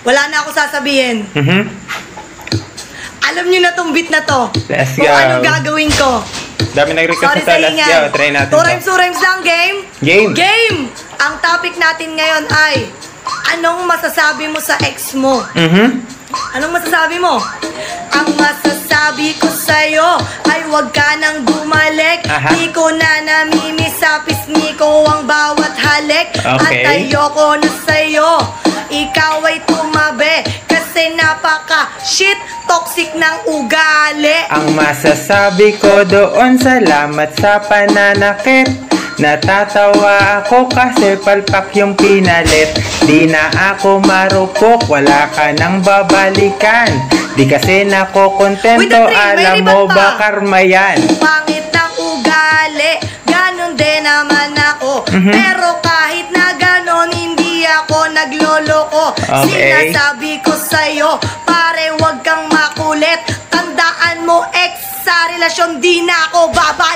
Wala na ako sasabihin. Alam nyo na tong beat na to. Let's Kung go. ano gagawin ko. Dami nag-request Sorry na sa let's ingay. go. Try natin 2 rhymes lang, game? Game. Game! Ang topic natin ngayon ay, anong masasabi mo sa ex mo? Anong masasabi mo? Ang masasabi ko sa'yo ay huwag ka nang bumalik. Di ko na namimiss sa pisngi ko ang bawat halik. Okay. At ayoko na sa'yo, ikaw ay tumabi. Kasi napaka-shit, toxic ng ugali. Ang masasabi ko doon, salamat sa pananakit. Natatawa ako kasi palpak yung pinalit. Di na ako marupok, wala ka nang babalikan. Di kasi nakokontento, alam mo ba karma yan? Pangit ng ugali, ganon din naman ako. Pero kahit na ganon, hindi ako nagloloko. Okay. Sinasabi ko sa'yo, pare wag kang makulit. Tandaan mo ex, sa relasyon di na ako babalik.